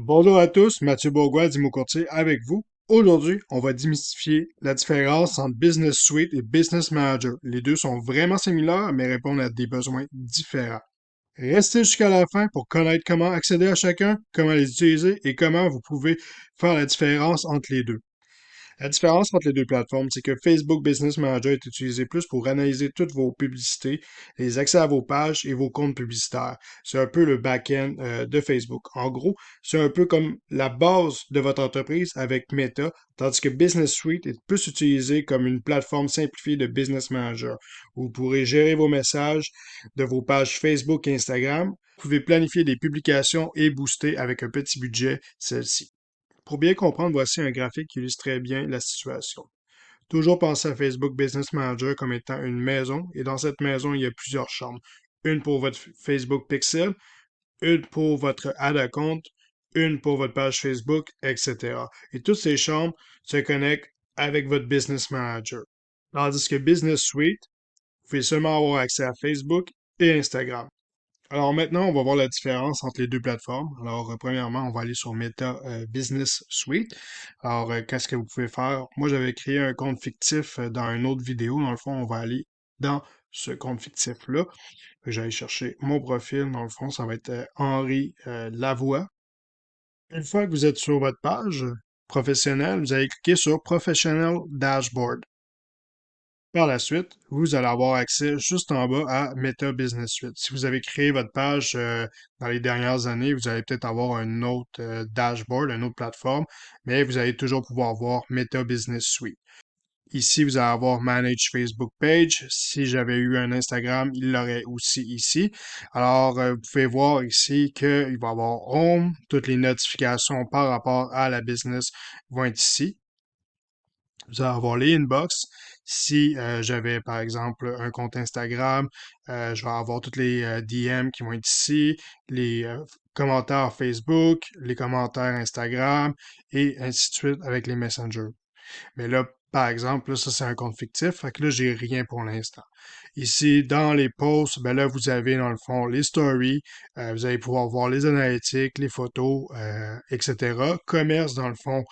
Bonjour à tous, Mathieu Bourgois d'Imo Courtier avec vous. Aujourd'hui, on va démystifier la différence entre Business Suite et Business Manager. Les deux sont vraiment similaires, mais répondent à des besoins différents. Restez jusqu'à la fin pour connaître comment accéder à chacun, comment les utiliser et comment vous pouvez faire la différence entre les deux. La différence entre les deux plateformes, c'est que Facebook Business Manager est utilisé plus pour analyser toutes vos publicités, les accès à vos pages et vos comptes publicitaires. C'est un peu le back-end de Facebook. En gros, c'est un peu comme la base de votre entreprise avec Meta, tandis que Business Suite est plus utilisé comme une plateforme simplifiée de Business Manager, où vous pourrez gérer vos messages de vos pages Facebook et Instagram. Vous pouvez planifier des publications et booster avec un petit budget celles-ci. Pour bien comprendre, voici un graphique qui illustre très bien la situation. Toujours penser à Facebook Business Manager comme étant une maison, et dans cette maison, il y a plusieurs chambres. Une pour votre Facebook Pixel, une pour votre ad account, une pour votre page Facebook, etc. Et toutes ces chambres se connectent avec votre Business Manager. Tandis que Business Suite, vous pouvez seulement avoir accès à Facebook et Instagram. Alors maintenant, on va voir la différence entre les deux plateformes. Alors, premièrement, on va aller sur Meta Business Suite. Alors, qu'est-ce que vous pouvez faire? Moi, j'avais créé un compte fictif dans une autre vidéo. Dans le fond, on va aller dans ce compte fictif-là. J'allais chercher mon profil. Dans le fond, ça va être Henri Lavoie. Une fois que vous êtes sur votre page professionnelle, vous allez cliquer sur Professional Dashboard. Par la suite, vous allez avoir accès juste en bas à Meta Business Suite. Si vous avez créé votre page dans les dernières années, vous allez peut-être avoir un autre dashboard, une autre plateforme, mais vous allez toujours pouvoir voir Meta Business Suite. Ici, vous allez avoir Manage Facebook Page. Si j'avais eu un Instagram, il l'aurait aussi ici. Alors, vous pouvez voir ici qu'il va y avoir Home. Toutes les notifications par rapport à la business vont être ici. Vous allez avoir les inbox. Si j'avais, par exemple, un compte Instagram, je vais avoir toutes les DM qui vont être ici, les commentaires Facebook, les commentaires Instagram, et ainsi de suite avec les messengers. Mais là, par exemple, là, ça c'est un compte fictif, fait que là, j'ai rien pour l'instant. Ici, dans les posts, ben là, vous avez dans le fond les stories, vous allez pouvoir voir les analytiques, les photos, etc. Commerce, dans le fond,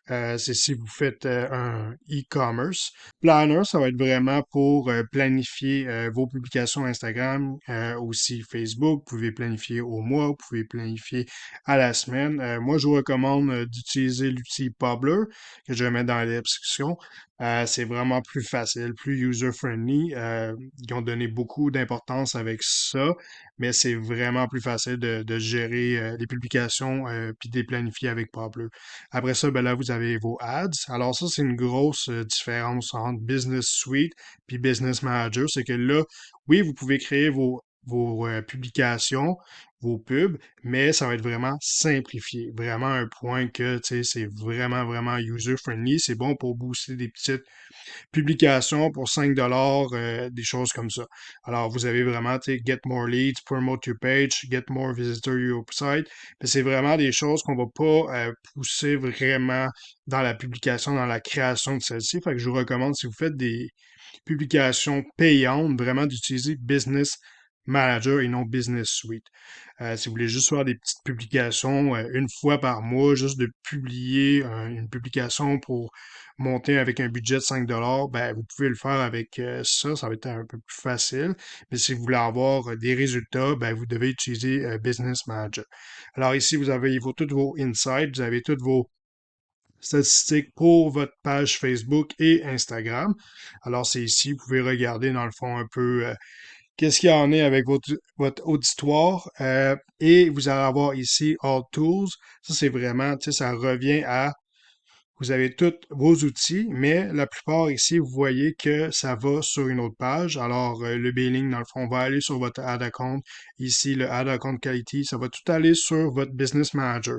c'est si vous faites un e-commerce. Planner, ça va être vraiment pour planifier vos publications Instagram, aussi Facebook. Vous pouvez planifier au mois, vous pouvez planifier à la semaine. Moi, je vous recommande d'utiliser l'outil Publer que je vais mettre dans la description. C'est vraiment plus facile, plus user-friendly. Ils ont donné beaucoup d'importance avec ça, mais c'est vraiment plus facile de gérer les publications puis de les planifier avec Publer. Après ça, ben là, vous avez vos ads. Alors ça, c'est une grosse différence entre Business Suite puis Business Manager. C'est que là, oui, vous pouvez créer vos publications, vos pubs, mais ça va être vraiment simplifié. Vraiment un point que, tu sais, c'est vraiment, vraiment user-friendly. C'est bon pour booster des petites publications pour 5 dollars, des choses comme ça. Alors, vous avez vraiment, tu sais, get more leads, promote your page, get more visitors to your website. Mais c'est vraiment des choses qu'on va pas pousser vraiment dans la publication, dans la création de celle-ci. Fait que je vous recommande, si vous faites des publications payantes, vraiment d'utiliser Business Manager et non Business Suite. Si vous voulez juste faire des petites publications une fois par mois, juste de publier une publication pour monter avec un budget de 5 ben vous pouvez le faire avec ça, ça va être un peu plus facile. Mais si vous voulez avoir des résultats, ben vous devez utiliser Business Manager. Alors ici, vous avez tous vos insights, vous avez toutes vos statistiques pour votre page Facebook et Instagram. Alors c'est ici, vous pouvez regarder dans le fond un peu qu'est-ce qu'il y en est avec votre auditoire. Et vous allez avoir ici All Tools. Ça, c'est vraiment, tu sais, ça revient à, vous avez tous vos outils, mais la plupart ici, vous voyez que ça va sur une autre page. Alors, le billing, dans le fond, va aller sur votre ad account. Ici, le ad account quality, ça va tout aller sur votre business manager.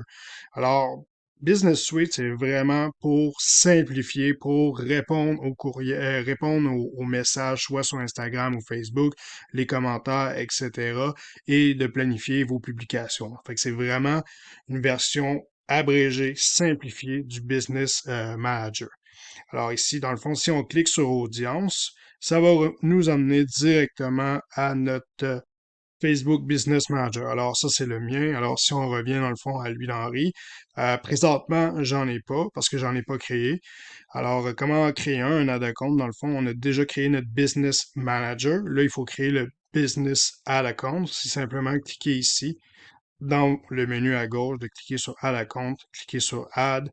Alors, Business Suite, c'est vraiment pour simplifier, pour répondre aux courriers, répondre aux messages, soit sur Instagram ou Facebook, les commentaires, etc., et de planifier vos publications. Fait que c'est vraiment une version abrégée, simplifiée du Business Manager. Alors ici, dans le fond, si on clique sur Audience, ça va nous emmener directement à notre Facebook Business Manager. Alors ça, c'est le mien. Alors si on revient dans le fond à lui d'Henri, présentement, j'en ai pas parce que j'en ai pas créé. Alors, comment créer un ad account? Dans le fond, on a déjà créé notre Business Manager. Là, il faut créer le Business Ad Account. C'est simplement cliquer ici dans le menu à gauche, de cliquer sur Ad Account, cliquer sur Add,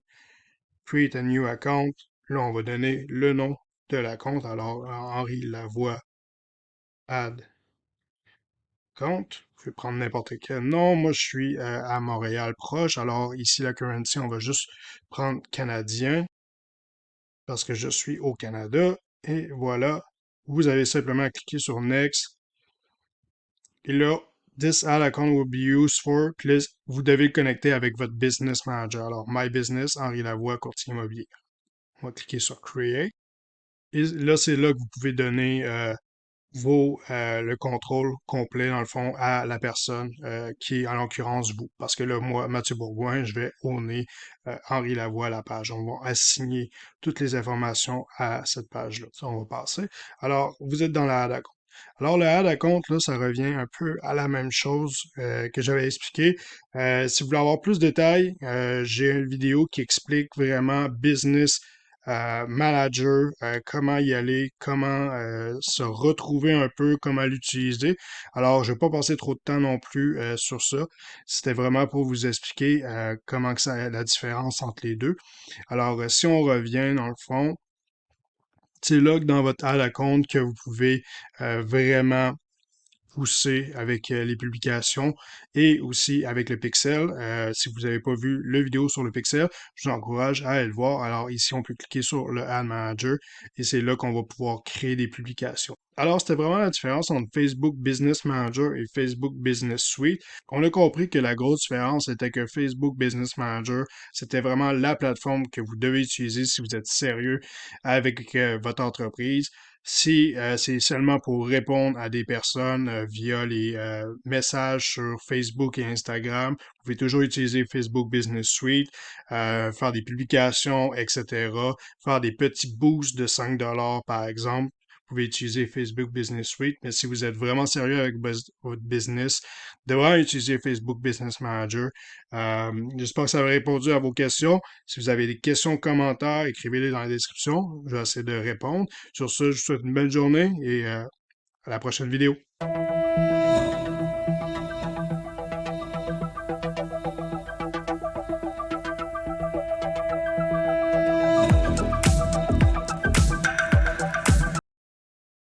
Create a New Account. Là, on va donner le nom de la compte. Alors, Henri Lavoie Ad Account. Vous pouvez prendre n'importe quel nom. Moi, je suis à Montréal proche. Alors, ici, la currency, on va juste prendre canadien parce que je suis au Canada. Et voilà, vous avez simplement cliqué sur Next. Et là, This ad account will be used for. Puis là, vous devez le connecter avec votre Business Manager. Alors, My Business, Henri Lavoie, courtier immobilier. On va cliquer sur Create. Et là, c'est là que vous pouvez donner le contrôle complet, dans le fond, à la personne qui est en l'occurrence vous. Parce que là, moi, Mathieu Bourgoin, je vais owner Henri Lavoie à la page. On va assigner toutes les informations à cette page-là. Ça, on va passer. Alors, vous êtes dans la ad account. Alors, le ad account, là, ça revient un peu à la même chose que j'avais expliqué. Si vous voulez avoir plus de détails, j'ai une vidéo qui explique vraiment business manager, comment y aller, comment se retrouver un peu, comment l'utiliser. Alors, je vais pas passer trop de temps non plus sur ça. C'était vraiment pour vous expliquer comment que ça, la différence entre les deux. Alors, si on revient dans le fond, c'est là que dans votre ad à compte que vous pouvez vraiment pousser avec les publications et aussi avec le pixel. Si vous n'avez pas vu le vidéo sur le pixel, je vous encourage à aller le voir. Alors ici, on peut cliquer sur le Ad Manager et c'est là qu'on va pouvoir créer des publications. Alors, c'était vraiment la différence entre Facebook Business Manager et Facebook Business Suite. On a compris que la grosse différence était que Facebook Business Manager, c'était vraiment la plateforme que vous devez utiliser si vous êtes sérieux avec votre entreprise. Si c'est seulement pour répondre à des personnes via les messages sur Facebook et Instagram, vous pouvez toujours utiliser Facebook Business Suite, faire des publications, etc., faire des petits boosts de 5 par exemple. Vous pouvez utiliser Facebook Business Suite, mais si vous êtes vraiment sérieux avec votre business, devrez utiliser Facebook Business Manager. J'espère que ça a répondu à vos questions. Si vous avez des questions, commentaires, écrivez-les dans la description. Je vais essayer de répondre. Sur ce, je vous souhaite une belle journée et à la prochaine vidéo.